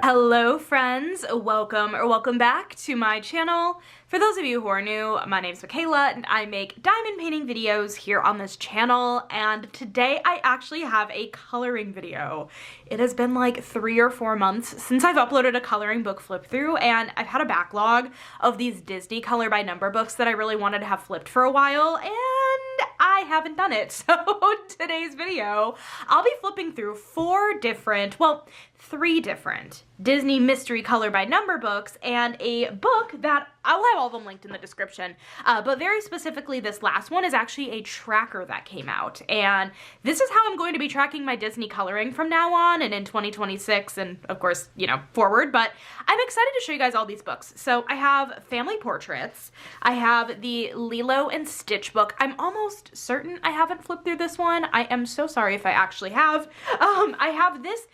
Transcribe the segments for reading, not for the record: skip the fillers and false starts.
Hello friends, welcome back to my channel. For those of you who are new, my name is Michaela and I make diamond painting videos here on this channel, and today I actually have a coloring video. It has been like 3 or 4 months since I've uploaded a coloring book flip through, and I've had a backlog of these Disney color by number books that I really wanted to have flipped for a while, and I haven't done it. So today's video, I'll be flipping through 3 different Disney mystery color by number books and a book that I'll have all of them linked in the description. But very specifically, this last one is actually a tracker that came out. And this is how I'm going to be tracking my Disney coloring from now on and in 2026 and of course, you know, forward. But I'm excited to show you guys all these books. So I have family portraits. I have the Lilo and Stitch book. I'm almost certain I haven't flipped through this one. I am so sorry if I actually have. I have this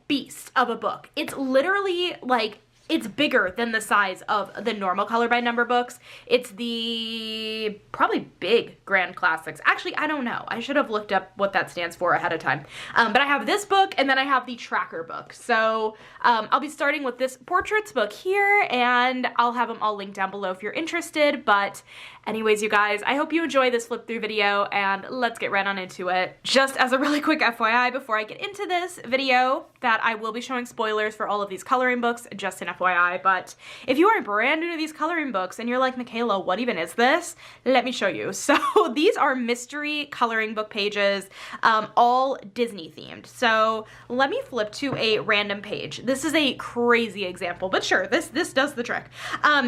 beast of a book. It's literally like, it's bigger than the size of the normal color by number books. It's the probably big grand classics. Actually, I don't know. I should have looked up what that stands for ahead of time. But I have this book and then I have the tracker book. So I'll be starting with this portraits book here, and I'll have them all linked down below if you're interested. But anyways, you guys, I hope you enjoy this flip through video, and let's get right on into it. Just as a really quick FYI before I get into this video, that I will be showing spoilers for all of these coloring books, just an FYI, but if you are brand new to these coloring books and you're like, Michaela, what even is this? Let me show you. So these are mystery coloring book pages, all Disney themed. So let me flip to a random page. This is a crazy example, but sure, this does the trick.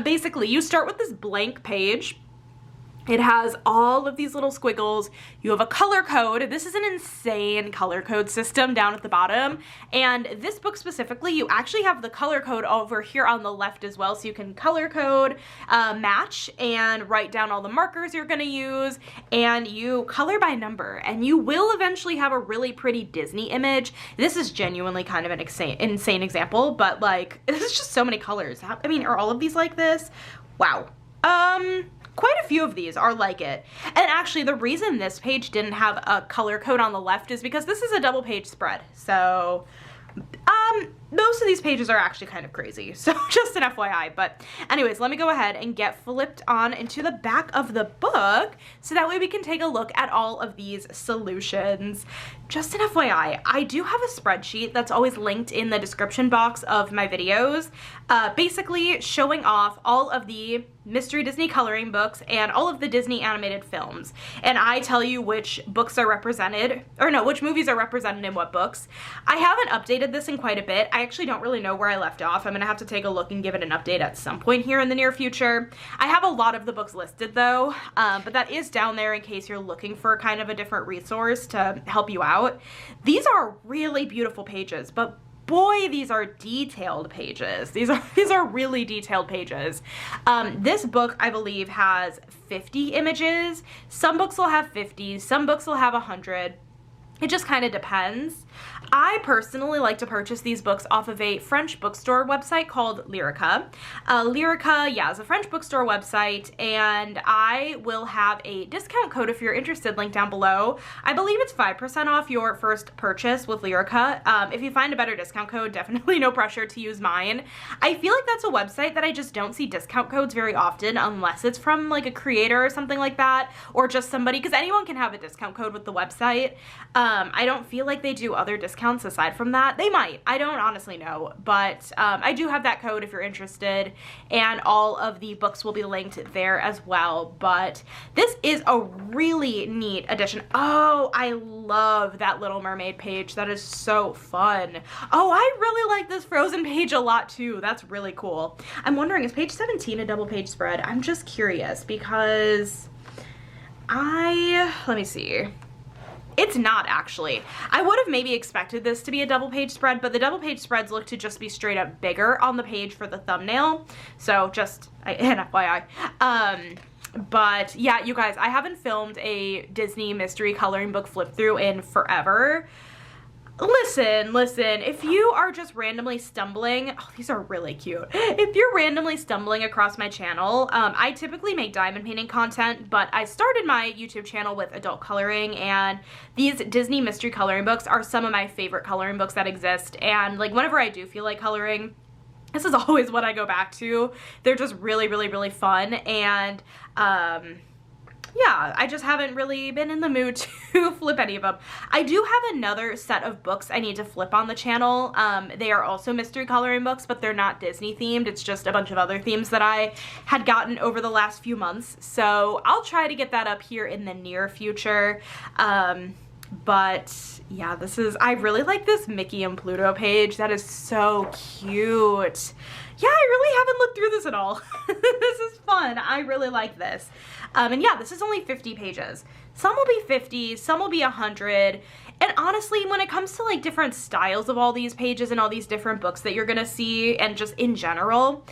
Basically, you start with this blank page. It has all of these little squiggles. You have a color code. This is an insane color code system down at the bottom. And this book specifically, you actually have the color code over here on the left as well. So you can color code, match, and write down all the markers you're gonna use. And you color by number. And you will eventually have a really pretty Disney image. This is genuinely kind of an insane example, but like, there's just so many colors. I mean, are all of these like this? Wow. Quite a few of these are like it. And actually, the reason this page didn't have a color code on the left is because this is a double page spread. So, most of these pages are actually kind of crazy. So just an FYI. But anyways, let me go ahead and get flipped on into the back of the book so that way we can take a look at all of these solutions. Just an FYI, I do have a spreadsheet that's always linked in the description box of my videos, basically showing off all of the mystery Disney coloring books and all of the Disney animated films. And I tell you which books are represented, or no, which movies are represented in what books. I haven't updated this in quite a bit. I actually don't really know where I left off. I'm gonna have to take a look and give it an update at some point here in the near future. I have a lot of the books listed though, but that is down there in case you're looking for kind of a different resource to help you out. These are really beautiful pages, but boy, these are detailed pages. These are really detailed pages. This book, I believe, has 50 images. Some books will have 50, some books will have 100. It just kind of depends. I personally like to purchase these books off of a French bookstore website called Lyrica. Lyrica, yeah, is a French bookstore website, and I will have a discount code if you're interested, linked down below. I believe it's 5% off your first purchase with Lyrica. If you find a better discount code, definitely no pressure to use mine. I feel like that's a website that I just don't see discount codes very often unless it's from like a creator or something like that, or just somebody, because anyone can have a discount code with the website. I don't feel like they do other discounts aside from that. They might. I don't honestly know. But I do have that code if you're interested. And all of the books will be linked there as well. But this is a really neat edition. Oh, I love that Little Mermaid page. That is so fun. Oh, I really like this Frozen page a lot too. That's really cool. I'm wondering, is page 17 a double page spread? I'm just curious because let me see. It's not actually. I would have maybe expected this to be a double page spread, but the double page spreads look to just be straight up bigger on the page for the thumbnail. So just an FYI. But yeah, you guys, I haven't filmed a Disney mystery coloring book flip through in forever. Listen, if you are just randomly stumbling, oh, these are really cute. If you're randomly stumbling across my channel, I typically make diamond painting content, but I started my YouTube channel with adult coloring, and these Disney mystery coloring books are some of my favorite coloring books that exist, and like whenever I do feel like coloring, this is always what I go back to. They're just really, really, really fun, and yeah, I just haven't really been in the mood to flip any of them. I do have another set of books I need to flip on the channel. They are also mystery coloring books, but they're not Disney themed. It's just a bunch of other themes that I had gotten over the last few months. So I'll try to get that up here in the near future. But yeah, I really like this Mickey and Pluto page. That is so cute. Yeah, I really haven't looked through this at all. This is fun. I really like this. And yeah, this is only 50 pages. Some will be 50, some will be 100. And honestly, when it comes to like different styles of all these pages and all these different books that you're gonna see, and just in general,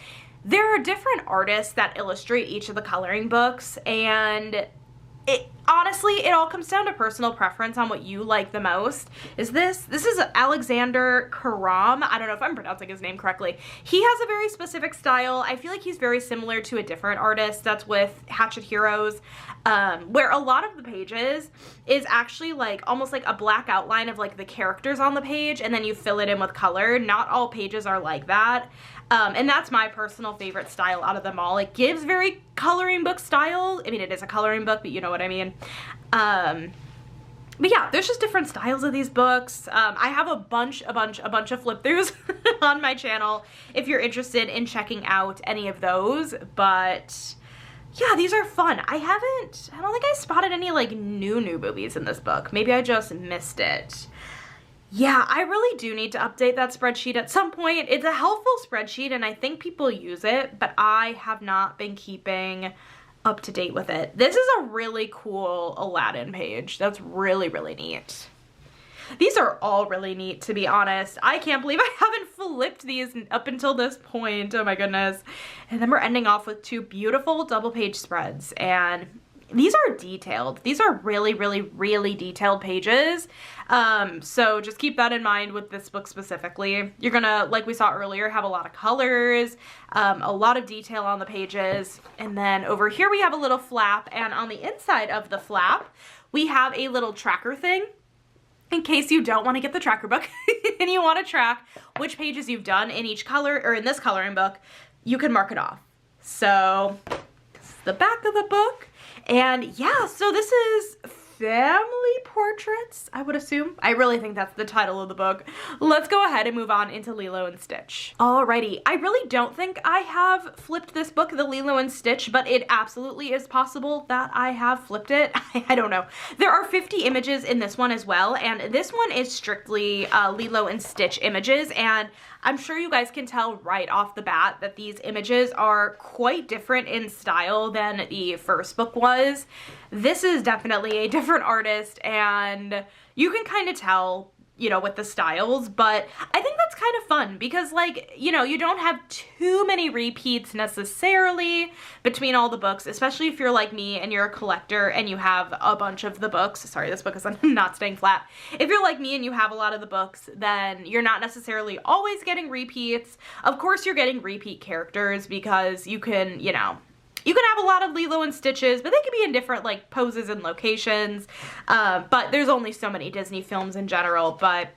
there are different artists that illustrate each of the coloring books, and honestly, it all comes down to personal preference on what you like the most. This is Alexander Karam. I don't know if I'm pronouncing his name correctly. He has a very specific style. I feel like he's very similar to a different artist that's with Hatchet Heroes, where a lot of the pages is actually like almost like a black outline of like the characters on the page, and then you fill it in with color. Not all pages are like that. And that's my personal favorite style out of them all. It gives very coloring book style. I mean, it is a coloring book, but you know what I mean. But yeah, there's just different styles of these books. I have a bunch of flip throughs on my channel if you're interested in checking out any of those. But yeah, these are fun. I don't think I spotted any like new movies in this book. Maybe I just missed it. Yeah, I really do need to update that spreadsheet at some point. It's a helpful spreadsheet and I think people use it, but I have not been keeping up to date with it. This is a really cool Aladdin page. That's really, really neat. These are all really neat, to be honest. I can't believe I haven't flipped these up until this point. Oh my goodness. And then we're ending off with two beautiful double page spreads, and these are detailed. These are really, really, really detailed pages. So just keep that in mind with this book specifically. You're gonna, like we saw earlier, have a lot of colors, a lot of detail on the pages. And then over here we have a little flap, and on the inside of the flap, we have a little tracker thing in case you don't want to get the tracker book and you want to track which pages you've done in each color, or in this coloring book, you can mark it off. So this is the back of the book. And yeah, so this is family portraits, I would assume. I really think that's the title of the book. Let's go ahead and move on into Lilo and Stitch. Alrighty, I really don't think I have flipped this book, the Lilo and Stitch, but it absolutely is possible that I have flipped it. I don't know. There are 50 images in this one as well, and this one is strictly Lilo and Stitch images, and I'm sure you guys can tell right off the bat that these images are quite different in style than the first book was. This is definitely a different artist, and you can kind of tell, you know, with the styles, but I think that's kind of fun because, like, you know, you don't have too many repeats necessarily between all the books, especially if you're like me and you're a collector and you have a bunch of the books. Sorry, this book is not staying flat. If you're like me and you have a lot of the books, then you're not necessarily always getting repeats. Of course, you're getting repeat characters because you can, you know, you can have a lot of Lilo and Stitches, but they can be in different like poses and locations. But there's only so many Disney films in general. But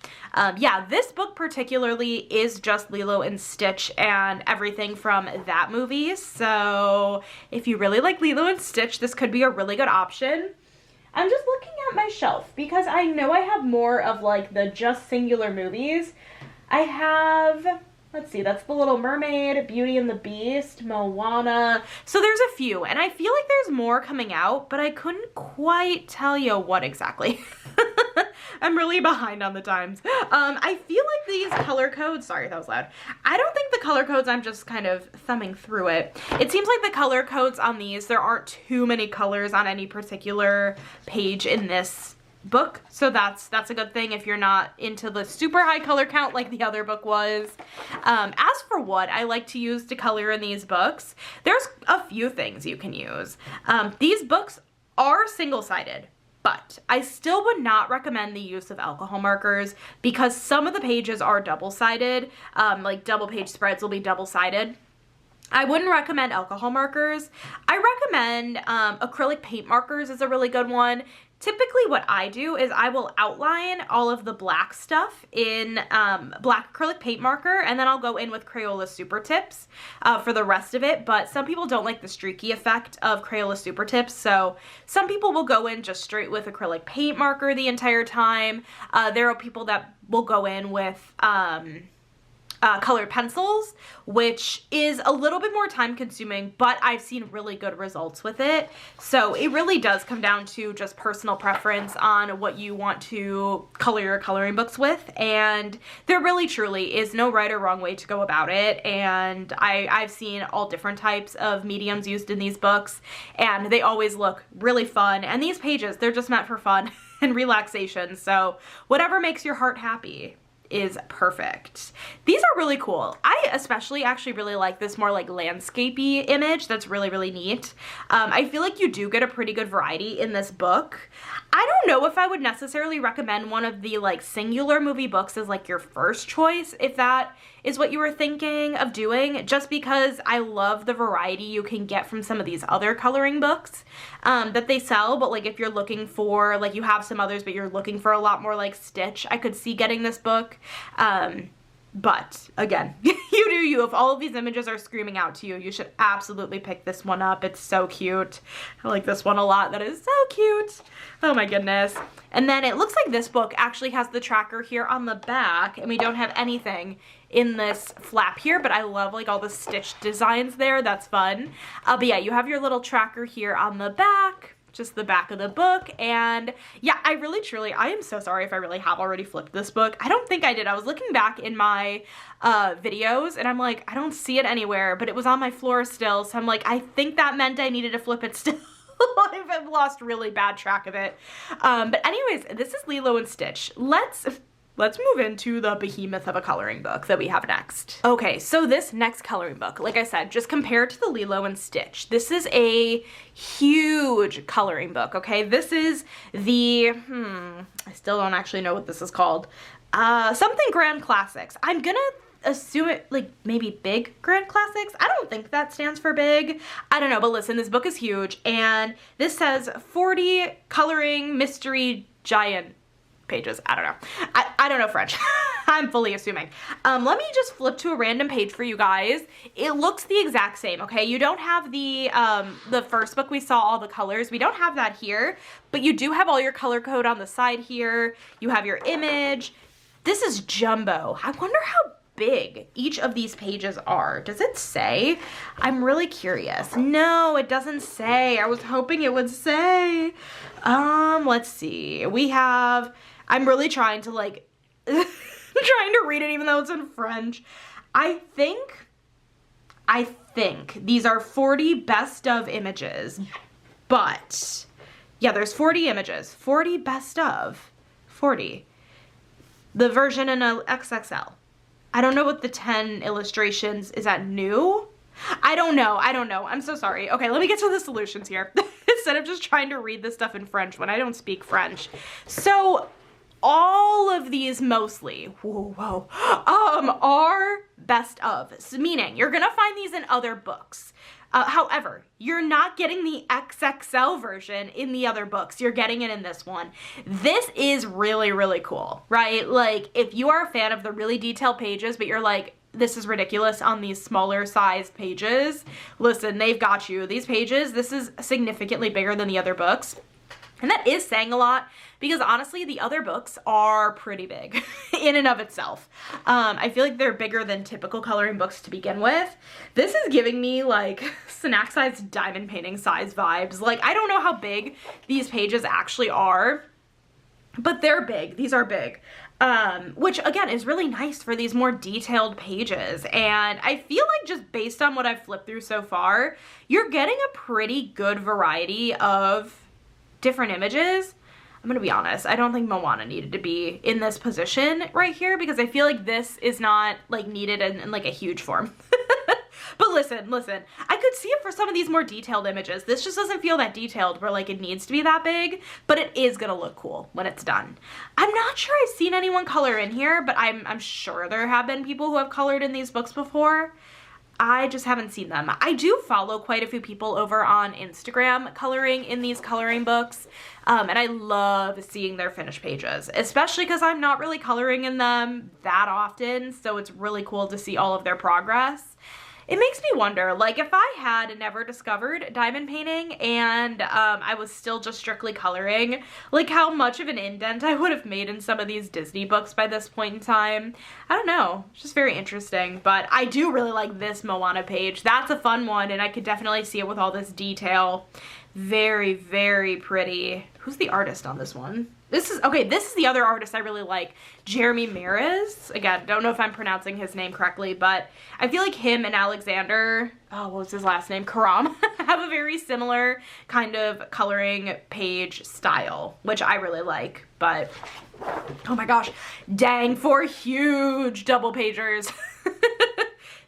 yeah, this book particularly is just Lilo and Stitch and everything from that movie. So if you really like Lilo and Stitch, this could be a really good option. I'm just looking at my shelf because I know I have more of like the just singular movies. I have, let's see, that's The Little Mermaid, Beauty and the Beast, Moana. So there's a few, and I feel like there's more coming out, but I couldn't quite tell you what exactly. I'm really behind on the times. I feel like these color codes, sorry, that was loud. I don't think the color codes, I'm just kind of thumbing through it. It seems like the color codes on these, there aren't too many colors on any particular page in this book, so that's a good thing if you're not into the super high color count like the other book was. As for what I like to use to color in these books, there's a few things you can use. These books are single-sided, But I still would not recommend the use of alcohol markers because some of the pages are double-sided, like double page spreads will be double-sided. I wouldn't recommend alcohol markers. I recommend acrylic paint markers is a really good one. Typically what I do is I will outline all of the black stuff in black acrylic paint marker, and then I'll go in with Crayola Super Tips for the rest of it. But some people don't like the streaky effect of Crayola Super Tips, so some people will go in just straight with acrylic paint marker the entire time. There are people that will go in with colored pencils, which is a little bit more time consuming, but I've seen really good results with it. So it really does come down to just personal preference on what you want to color your coloring books with, and there really truly is no right or wrong way to go about it. And I've seen all different types of mediums used in these books, and they always look really fun. And these pages, they're just meant for fun and relaxation, so whatever makes your heart happy is perfect. These are really cool. I especially actually really like this more like landscapey image. That's really, really neat. I feel like you do get a pretty good variety in this book. I don't know if I would necessarily recommend one of the like singular movie books as like your first choice, if that is what you were thinking of doing, just because I love the variety you can get from some of these other coloring books that they sell. But like if you're looking for, like you have some others, but you're looking for a lot more like Stitch, I could see getting this book. But again, you do you. If all of these images are screaming out to you, you should absolutely pick this one up. It's so cute. I like this one a lot. That is so cute. Oh my goodness. And then it looks like this book actually has the tracker here on the back, and we don't have anything in this flap here, but I love like all the stitch designs there. That's fun. But yeah, you have your little tracker here on the back. Just the back of the book. And yeah, I am so sorry if I really have already flipped this book. I don't think I did. I was looking back in my videos and I'm like, I don't see it anywhere, but it was on my floor still. So I'm like, I think that meant I needed to flip it still. I've lost really bad track of it. But anyways, this is Lilo and Stitch. Let's move into the behemoth of a coloring book that we have next. Okay, so this next coloring book, like I said, just compared to the Lilo and Stitch, this is a huge coloring book, okay? This is the, I still don't actually know what this is called. Something Grand Classics. I'm gonna assume it, like, maybe Big Grand Classics? I don't think that stands for big. I don't know, but listen, this book is huge, and this says 40 coloring mystery giant pages. I don't know. I don't know French. I'm fully assuming. Let me just flip to a random page for you guys. It looks the exact same, okay? You don't have the first book we saw all the colors. We don't have that here, but you do have all your color code on the side here. You have your image. This is jumbo. I wonder how big each of these pages are. Does it say? I'm really curious. No, it doesn't say. I was hoping it would say. Let's see. We have, I'm really trying to like, trying to read it even though it's in French. I think these are 40 best of images, but yeah, there's 40 images, 40 best of, 40. The version in a XXL. I don't know what the 10 illustrations, is that new? I don't know. I'm so sorry. Okay, let me get to the solutions here. Instead of just trying to read this stuff in French when I don't speak French. So all of these mostly, are best of, meaning you're gonna find these in other books. However, you're not getting the XXL version in the other books. You're getting it in this one. This is really, really cool, right? Like, if you are a fan of the really detailed pages, but you're like, this is ridiculous on these smaller sized pages, listen, they've got you. These pages, this is significantly bigger than the other books. And that is saying a lot because honestly, the other books are pretty big in and of itself. I feel like they're bigger than typical coloring books to begin with. This is giving me like snack size diamond painting size vibes. Like, I don't know how big these pages actually are, but they're big. These are big. Which again is really nice for these more detailed pages. And I feel like just based on what I've flipped through so far, you're getting a pretty good variety of different images. I'm gonna be honest, I don't think Moana needed to be in this position right here because I feel like this is not like needed in like a huge form. But listen, I could see it for some of these more detailed images. This just doesn't feel that detailed where like it needs to be that big, but it is gonna look cool when it's done. I'm not sure I've seen anyone color in here, but I'm sure there have been people who have colored in these books before. I just haven't seen them. I do follow quite a few people over on Instagram coloring in these coloring books, and I love seeing their finished pages, especially because I'm not really coloring in them that often, so it's really cool to see all of their progress. It makes me wonder, like, if I had never discovered diamond painting and I was still just strictly coloring, like how much of an indent I would have made in some of these Disney books by this point in time. I don't know. It's just very interesting, but I do really like this Moana page. That's a fun one, and I could definitely see it with all this detail. Very, very pretty. Who's the artist on this one? This is the other artist I really like, Jeremy Maris. Again, don't know if I'm pronouncing his name correctly, but I feel like him and Alexander, what was his last name? Karam, have a very similar kind of coloring page style, which I really like, but oh my gosh, dang, 4 huge double pagers.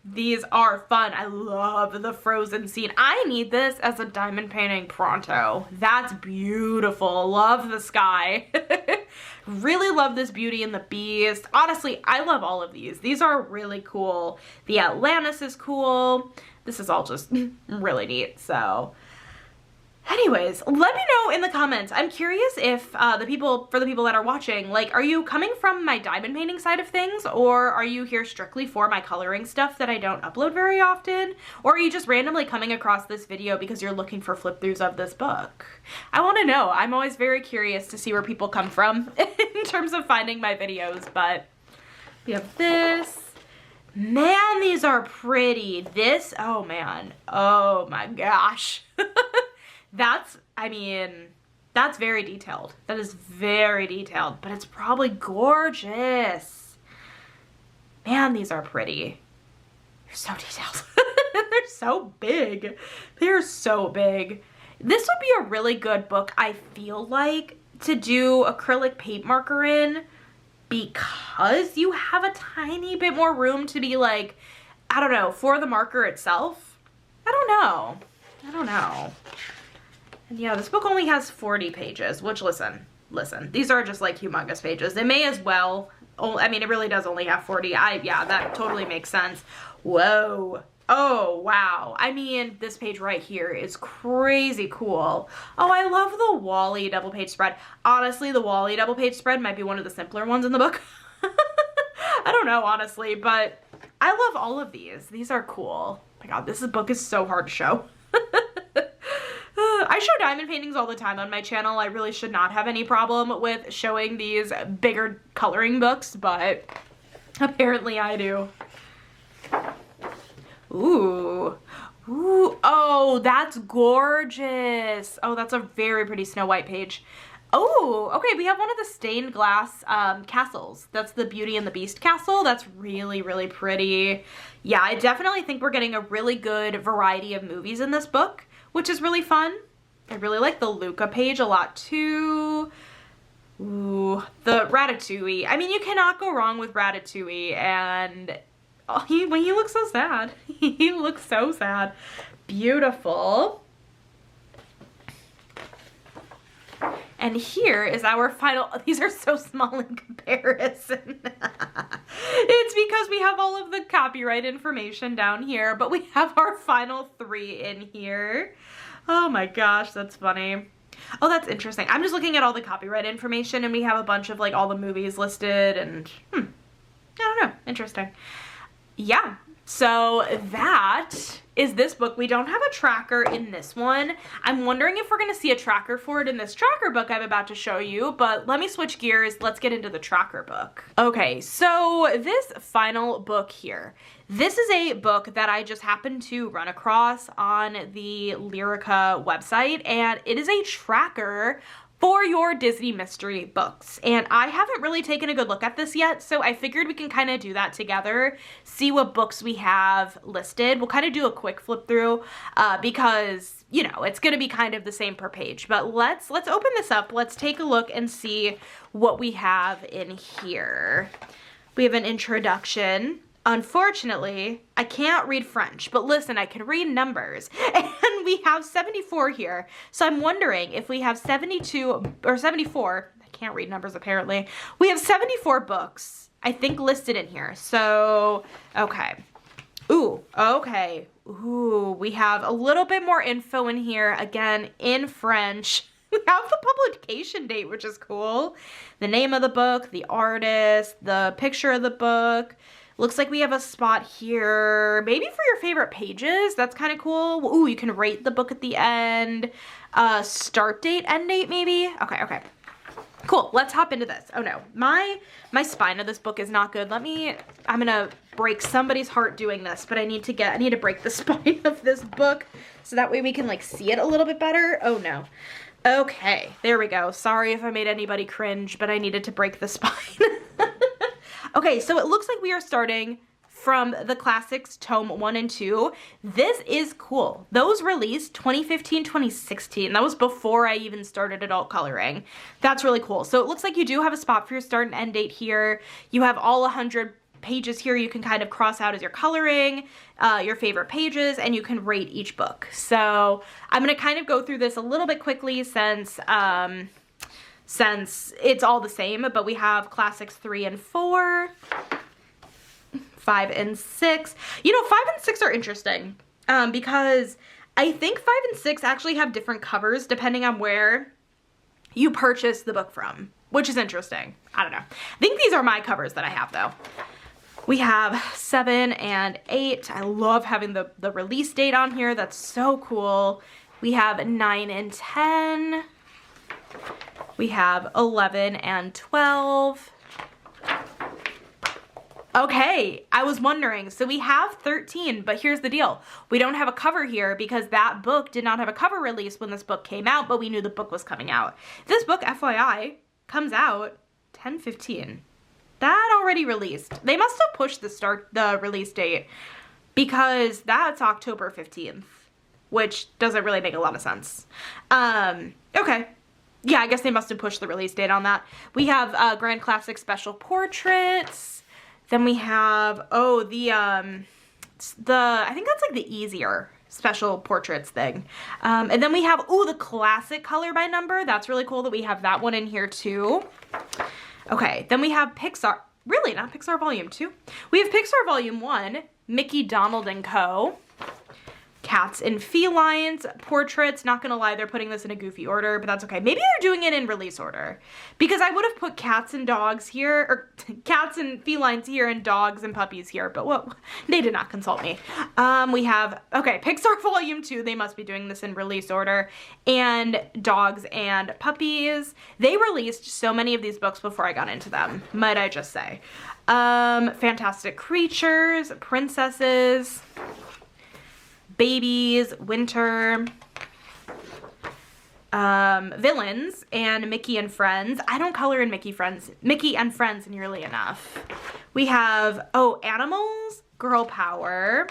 These are fun. I love the frozen scene. I need this as a diamond painting pronto. That's beautiful. Love the sky. Really love this Beauty and the Beast. Honestly, I love all of these. These are really cool. The Atlantis is cool. This is all just really neat. So anyways, let me know in the comments. I'm curious if for the people that are watching, like, are you coming from my diamond painting side of things, or are you here strictly for my coloring stuff that I don't upload very often, or are you just randomly coming across this video because you're looking for flip throughs of this book? I want to know. I'm always very curious to see where people come from in terms of finding my videos. But we have this. Man, these are pretty. This, oh man, oh my gosh. That's very detailed. That is very detailed, but it's probably gorgeous. Man, these are pretty. They're so detailed. They're so big. They're so big. This would be a really good book, I feel like, to do acrylic paint marker in, because you have a tiny bit more room to be like, I don't know, for the marker itself. I don't know. Yeah, this book only has 40 pages, which, listen, these are just like humongous pages. They may as well, I mean, it really does only have 40. Yeah, that totally makes sense. Whoa. Oh, wow. I mean, this page right here is crazy cool. Oh, I love the Wall-E double page spread. Honestly, the Wall-E double page spread might be one of the simpler ones in the book. I don't know, honestly, but I love all of these. These are cool. Oh my God, this book is so hard to show. I show diamond paintings all the time on my channel. I really should not have any problem with showing these bigger coloring books, but apparently I do. Ooh. Ooh. Oh, that's gorgeous. Oh, that's a very pretty Snow White page. Oh, okay, we have one of the stained glass castles. That's the Beauty and the Beast castle. That's really, really pretty. Yeah, I definitely think we're getting a really good variety of movies in this book, which is really fun. I really like the Luca page a lot too. Ooh, the Ratatouille. I mean, you cannot go wrong with Ratatouille, and he looks so sad. He looks so sad. Beautiful. And here is our final, these are so small in comparison. It's because we have all of the copyright information down here, but we have our final 3 in here. Oh my gosh, that's funny. Oh, that's interesting. I'm just looking at all the copyright information, and we have a bunch of like all the movies listed, and I don't know, interesting. Yeah, so that is this book. We don't have a tracker in this one. I'm wondering if we're going to see a tracker for it in this tracker book I'm about to show you, but let me switch gears. Let's get into the tracker book. Okay, so this final book here. This is a book that I just happened to run across on the Lyrica website, and it is a tracker for your Disney mystery books. And I haven't really taken a good look at this yet, so I figured we can kind of do that together, see what books we have listed. We'll kind of do a quick flip through because, you know, it's going to be kind of the same per page. But let's open this up. Let's take a look and see what we have in here. We have an introduction. Unfortunately, I can't read French, but listen, I can read numbers. And we have 74 here. So I'm wondering if we have 72 or 74, I can't read numbers apparently. We have 74 books, I think, listed in here. So, okay. Ooh, okay. Ooh, we have a little bit more info in here, again, in French. We have the publication date, which is cool. The name of the book, the artist, the picture of the book. Looks like we have a spot here, maybe for your favorite pages. That's kind of cool. Ooh, you can rate the book at the end. Start date, end date, maybe? Okay. Cool, let's hop into this. Oh no, my spine of this book is not good. I'm gonna break somebody's heart doing this, but I need to break the spine of this book so that way we can like see it a little bit better. Oh no. Okay, there we go. Sorry if I made anybody cringe, but I needed to break the spine. Okay, so it looks like we are starting from the classics tome 1 and 2. This is cool. Those released 2015, 2016. That was before I even started adult coloring. That's really cool. So it looks like you do have a spot for your start and end date here. You have all 100 pages here you can kind of cross out as your coloring, your favorite pages, and you can rate each book. So I'm going to kind of go through this a little bit quickly since it's all the same, but we have classics 3 and 4, 5 and 6. You know, 5 and 6 are interesting because I think 5 and 6 actually have different covers depending on where you purchase the book from, which is interesting. I don't know. I think these are my covers that I have though. We have 7 and 8. I love having the release date on here. That's so cool. We have 9 and 10. We have 11 and 12. Okay, I was wondering. So we have 13, but here's the deal. We don't have a cover here because that book did not have a cover release when this book came out, but we knew the book was coming out. This book, FYI, comes out 10/15. That already released. They must have pushed the release date because that's October 15th, which doesn't really make a lot of sense. Okay. Yeah, I guess they must have pushed the release date on that. We have Grand Classic Special Portraits. Then we have, I think that's like the easier Special Portraits thing. And then we have, the classic color by number. That's really cool that we have that one in here too. Okay, then we have Pixar, really not Pixar Volume 2. We have Pixar Volume 1, Mickey, Donald, and Co. Cats and Felines, Portraits. Not gonna lie, they're putting this in a goofy order, but that's okay. Maybe they're doing it in release order because I would have put cats and dogs here, or cats and felines here and dogs and puppies here, but they did not consult me. We have, Pixar Volume 2, they must be doing this in release order, and dogs and puppies. They released so many of these books before I got into them, might I just say. Fantastic Creatures, Princesses, Babies, Winter, Villains, and Mickey and Friends. I don't color in Mickey and Friends nearly enough. We have, Animals, Girl Power.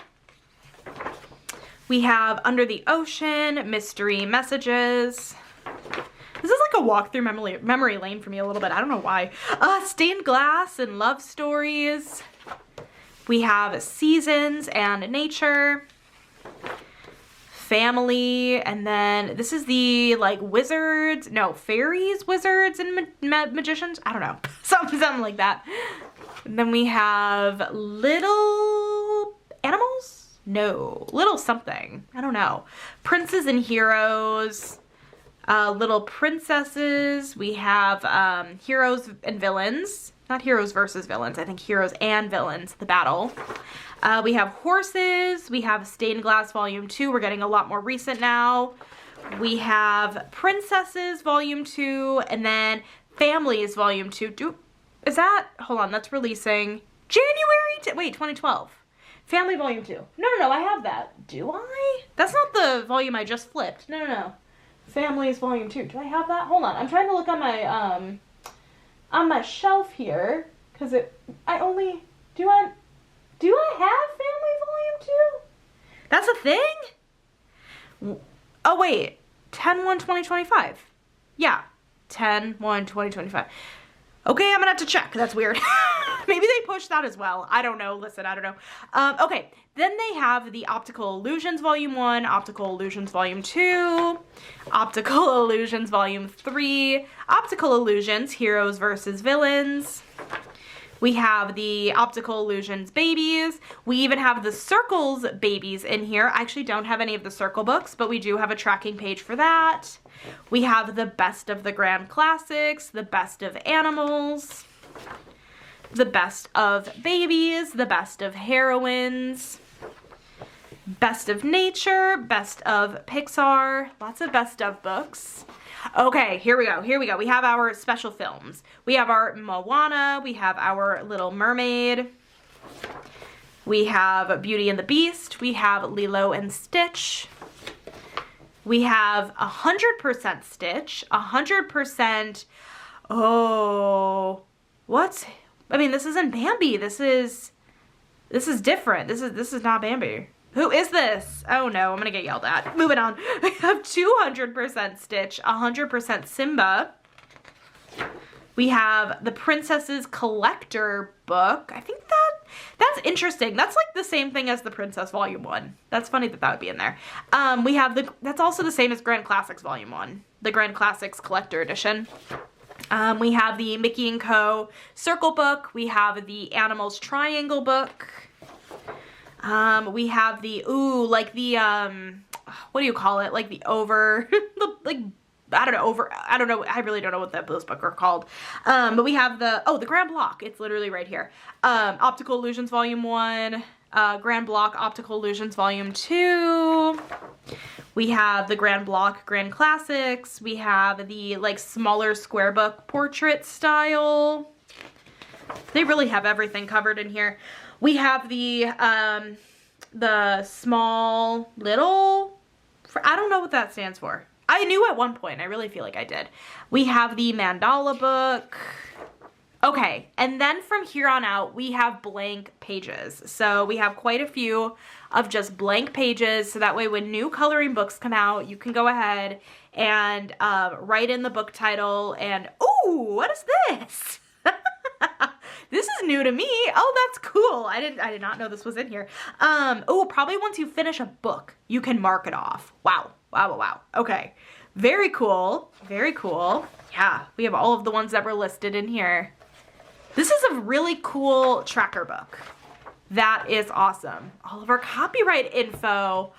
We have Under the Ocean, Mystery Messages. This is like a walk through memory lane for me a little bit. I don't know why. Stained Glass and Love Stories. We have Seasons and Nature. Family, and then this is the fairies, wizards, and magicians. I don't know, something like that. And then we have Little Animals? No, Little something. I don't know. Princes and Heroes, Little Princesses. We have Heroes and Villains. Not Heroes versus Villains. I think Heroes and Villains, the battle. We have Horses. We have Stained Glass Volume 2. We're getting a lot more recent now. We have Princesses Volume 2. And then Families Volume 2. Hold on, that's releasing January 2012. Family Volume 2. No, I have that. Do I? That's not the volume I just flipped. No. Families Volume 2. Do I have that? Hold on. I'm trying to look on my shelf here. Because do I have Family Volume 2? That's a thing? Oh, wait. 10/1/2025. Yeah. 10/1/2025. Okay, I'm gonna have to check. That's weird. Maybe they pushed that as well. I don't know. Listen, I don't know. Okay, then they have the Optical Illusions Volume 1, Optical Illusions Volume 2, Optical Illusions Volume 3, Optical Illusions Heroes versus Villains. We have the Optical Illusions Babies. We even have the Circles Babies in here. I actually don't have any of the Circle books, but we do have a tracking page for that. We have the Best of the Grand Classics, the Best of Animals, the Best of Babies, the Best of Heroines, Best of Nature, Best of Pixar, lots of Best of books. Okay, here we go, here we go. We have our special films. We have our Moana, we have our Little Mermaid, we have Beauty and the Beast, we have Lilo and Stitch, we have 100% Stitch, 100%, oh, what's, I mean, this isn't Bambi, this is different, this is not Bambi. Who is this? Oh no, I'm gonna get yelled at. Moving on. We have 200% Stitch, 100% Simba. We have the Princess's Collector book. I think that's interesting. That's like the same thing as the Princess Volume 1. That's funny that would be in there. We have that's also the same as Grand Classics Volume 1, the Grand Classics Collector Edition. We have the Mickey & Co. Circle book. We have the Animals Triangle book. We have the, ooh, like the, what do you call it? Like the over, like, I don't know, I really don't know what those books are called. But we have the Grand Block. It's literally right here. Optical Illusions Volume 1, Grand Block Optical Illusions Volume 2. We have the Grand Block Grand Classics. We have the, like, smaller square book portrait style. They really have everything covered in here. We have the small little, I don't know what that stands for. I knew at one point, I really feel like I did. We have the Mandala book. Okay, and then from here on out, we have blank pages. So we have quite a few of just blank pages, so that way when new coloring books come out, you can go ahead and write in the book title and, ooh, what is this? This is new to me. Oh, that's cool. I did not know this was in here. Oh, probably once you finish a book, you can mark it off. Wow. Wow, wow, wow. Okay. Very cool. Very cool. Yeah, we have all of the ones that were listed in here. This is a really cool tracker book. That is awesome. All of our copyright info.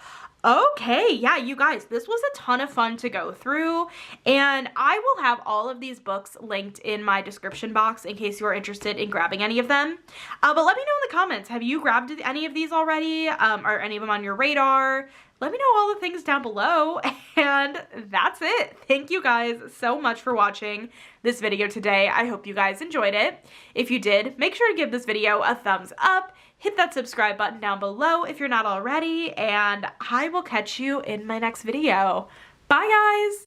Okay, yeah, you guys, this was a ton of fun to go through, and I will have all of these books linked in my description box in case you are interested in grabbing any of them. But let me know in the comments, have you grabbed any of these already? Are any of them on your radar? Let me know all the things down below, and that's it. Thank you guys so much for watching this video today. I hope you guys enjoyed it. If you did, make sure to give this video a thumbs up. Hit that subscribe button down below if you're not already, and I will catch you in my next video. Bye, guys!